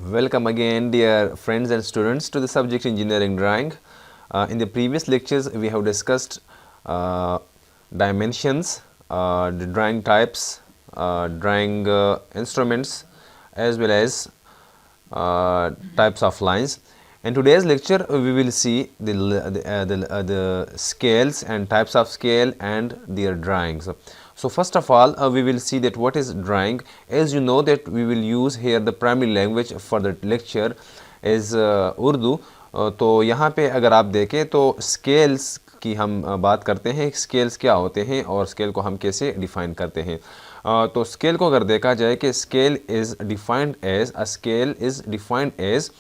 Welcome again, dear friends and students, to the subject engineering drawing. In the previous lectures, we have discussed dimensions, the drawing types, drawing instruments, as well as types of lines. In today's lecture, we will see the scales and types of scale and their drawings. So first of all, we will see that what is drawing. As you know that we will use here the primary language for the lecture is Urdu. तो यहाँ पे अगर आप देखें तो scales की हम बात करते हैं, स्केल्स क्या होते हैं और स्केल को हम कैसे डिफ़ाइन करते हैं। तो स्केल को अगर देखा जाए कि स्केल इज़ डिफाइंड एज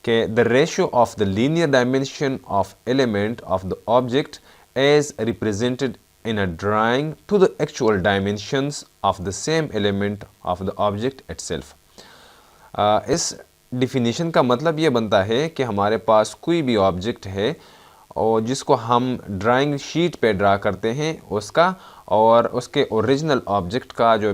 के the ratio of the linear dimension of element of the object as represented in a drawing to the actual dimensions of the same element of the object itself. इस definition का मतलब ये बनता है कि हमारे पास कोई भी ऑब्जेक्ट है और जिसको हम ड्राइंग शीट पे ड्रा करते हैं उसका और उसके ओरिजिनल ऑब्जेक्ट का जो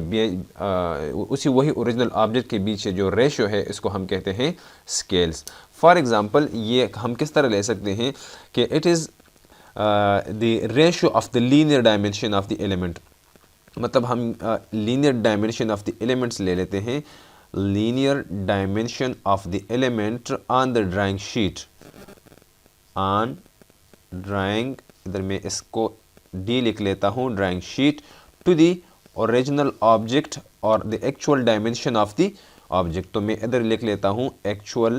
उसी वही ओरिजिनल ऑब्जेक्ट के बीच जो रेशियो है इसको हम कहते हैं स्केल्स। फॉर एग्ज़ाम्पल ये हम किस तरह ले सकते हैं कि it is the ratio of the linear dimension of the element, मतलब हम linear dimension of the elements ले लेते हैं, linear dimension of the element on the drawing sheet, on drawing, इधर मैं इसको D लिख लेता हूँ, drawing sheet to the original object और the actual dimension of the object। तो मैं इधर लिख लेता हूँ actual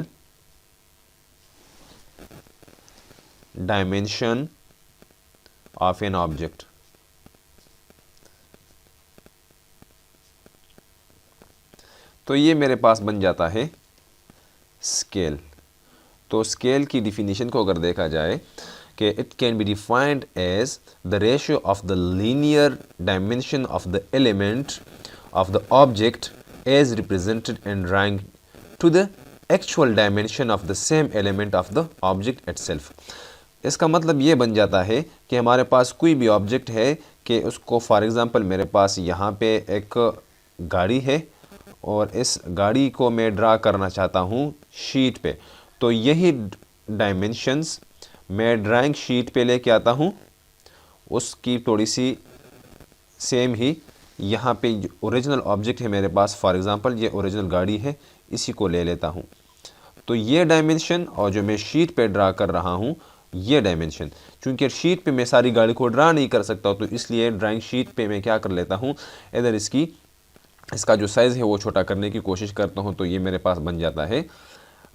dimension of an object। तो ये मेरे पास बन जाता है स्केल। तो स्केल की डिफिनीशन को अगर देखा जाए कि it can be defined as the ratio of the linear dimension of the element of the object as represented in drawing to the actual dimension of the same element of the object itself. इसका मतलब ये बन जाता है कि हमारे पास कोई भी ऑब्जेक्ट है कि उसको फॉर एग्ज़ाम्पल मेरे पास यहाँ पे एक गाड़ी है और इस गाड़ी को मैं ड्रा करना चाहता हूँ शीट पे। तो यही डायमेंशंस मैं ड्राइंग शीट पे लेके आता हूँ, उसकी थोड़ी सी सेम ही यहाँ पे ओरिजिनल ऑब्जेक्ट है मेरे पास, फॉर एग्ज़ाम्पल ये ओरिजिनल गाड़ी है, इसी को ले लेता हूँ। तो ये डायमेंशन और जो मैं शीट पे ड्रा कर रहा हूँ ये डायमेंशन, चूँकि शीट पे मैं सारी गाड़ी को ड्रा नहीं कर सकता तो इसलिए ड्राइंग शीट पे मैं क्या कर लेता हूँ, इधर इसका जो साइज़ है वो छोटा करने की कोशिश करता हूँ। तो ये मेरे पास बन जाता है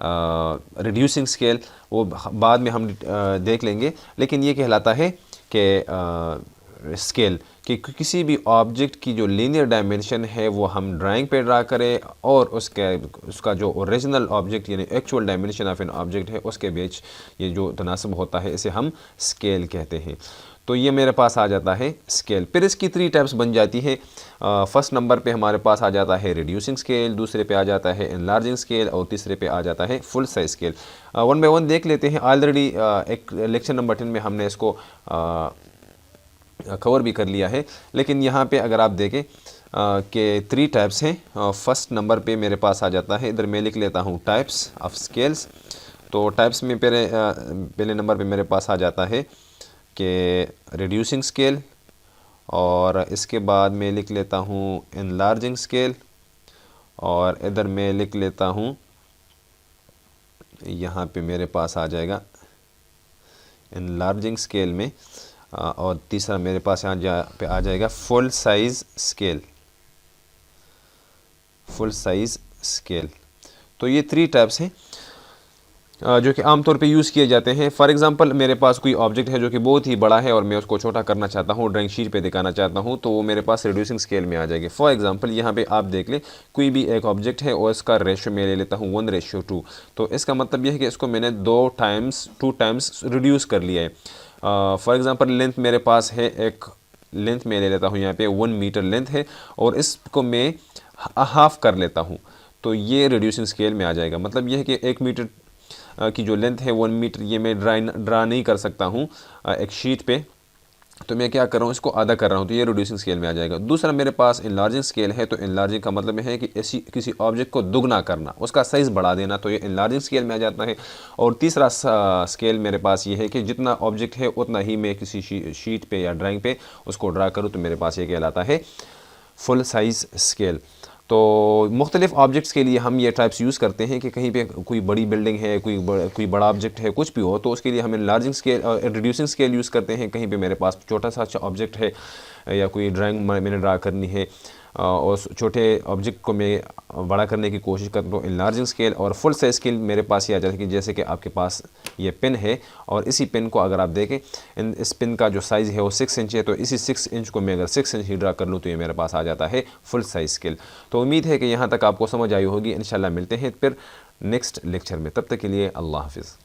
रिड्यूसिंग स्केल। वो बाद में हम देख लेंगे, लेकिन ये कहलाता है कि स्केल कि किसी भी ऑब्जेक्ट की जो लीनियर डायमेंशन है वो हम ड्राइंग पे ड्रा करें और उसका जो ओरिजिनल ऑब्जेक्ट यानी actual dimension of an object है उसके बीच ये जो तनासब होता है इसे हम स्केल कहते हैं। तो ये मेरे पास आ जाता है स्केल। फिर इसकी 3 टाइप्स बन जाती है। फर्स्ट नंबर पे हमारे पास आ जाता है रिड्यूसिंग स्केल, दूसरे पे आ जाता है एनलार्जिंग स्केल और तीसरे पे आ जाता है full size scale. One by one देख लेते हैं। ऑलरेडी एक लेक्चर नंबर 10 में हमने इसको कवर भी कर लिया है, लेकिन यहाँ पे अगर आप देखें कि 3 टाइप्स हैं। फर्स्ट नंबर पे मेरे पास आ जाता है, इधर मैं लिख लेता हूँ टाइप्स ऑफ स्केल्स। तो टाइप्स में पहले नंबर पे मेरे पास आ जाता है कि रिड्यूसिंग स्केल, और इसके बाद मैं लिख लेता हूँ एनलार्जिंग स्केल, और इधर मैं लिख लेता हूँ, यहाँ पे मेरे पास आ जाएगा एनलार्जिंग स्केल में, और तीसरा मेरे पास यहाँ पे आ जाएगा full size scale, full size scale. तो ये 3 टाइप्स हैं जो कि आमतौर पे यूज़ किए जाते हैं। फॉर एग्ज़ाम्पल मेरे पास कोई ऑब्जेक्ट है जो कि बहुत ही बड़ा है और मैं उसको छोटा करना चाहता हूँ, ड्राइंग शीट पे दिखाना चाहता हूँ, तो वो मेरे पास रिड्यूसिंग स्केल में आ जाएगी। फॉर एग्ज़ाम्पल यहाँ पे आप देख लें कोई भी एक ऑब्जेक्ट है और इसका रेशियो मैं ले लेता हूँ 1:2। तो इसका मतलब यह है कि इसको मैंने 2 टाइम्स रिड्यूस कर लिया है। फॉर एग्ज़ाम्पल लेंथ मेरे पास है, एक लेंथ मैं ले लेता हूँ यहाँ पे 1 मीटर लेंथ है और इसको मैं हाफ़ कर लेता हूँ, तो ये रिड्यूसिंग स्केल में आ जाएगा। मतलब यह है कि 1 मीटर की जो लेंथ है 1 मीटर ये मैं ड्रा नहीं कर सकता हूँ एक शीट पे, तो मैं क्या कर रहा हूँ, इसको आधा कर रहा हूँ, तो ये रिड्यूसिंग स्केल में आ जाएगा। दूसरा मेरे पास इनलार्जिंग स्केल है, तो इनलार्जिंग का मतलब है कि ऐसी किसी ऑब्जेक्ट को दुगना करना, उसका साइज़ बढ़ा देना, तो ये इनलार्जिंग स्केल में आ जाता है। और तीसरा स्केल मेरे पास ये है कि जितना ऑब्जेक्ट है उतना ही मैं किसी शीट पे या ड्राइंग पे उसको ड्रा करूँ, तो मेरे पास ये कहलाता है फुल साइज़ स्केल। तो मुख्तलिफ ऑब्जेक्ट्स के लिए हम ये टाइप्स यूज़ करते हैं कि कहीं पे कोई बड़ी बिल्डिंग है, कोई बड़ा ऑब्जेक्ट है, कुछ भी हो, तो उसके लिए हम लार्जिंग स्केल रिड्यूसिंग स्केल यूज़ करते हैं। कहीं पे मेरे पास छोटा सा ऑब्जेक्ट है या कोई ड्राइंग मैंने ड्रा करनी है और उस छोटे ऑब्जेक्ट को मैं बड़ा करने की कोशिश करता हूँ, इनलार्जिंग स्केल। और फुल साइज स्केल मेरे पास ये आ जाता है कि जैसे कि आपके पास ये पेन है और इसी पेन को अगर आप देखें, इस पेन का जो साइज़ है वो 6 इंच है, तो इसी 6 इंच को मैं अगर 6 इंच ही ड्रा कर लूँ तो ये मेरे पास आ जाता है फुल साइज स्केल। तो उम्मीद है कि यहाँ तक आपको समझ आई होगी। इंशाल्लाह मिलते हैं फिर नेक्स्ट लेक्चर में, तब तक के लिए अल्लाह हाफिज़।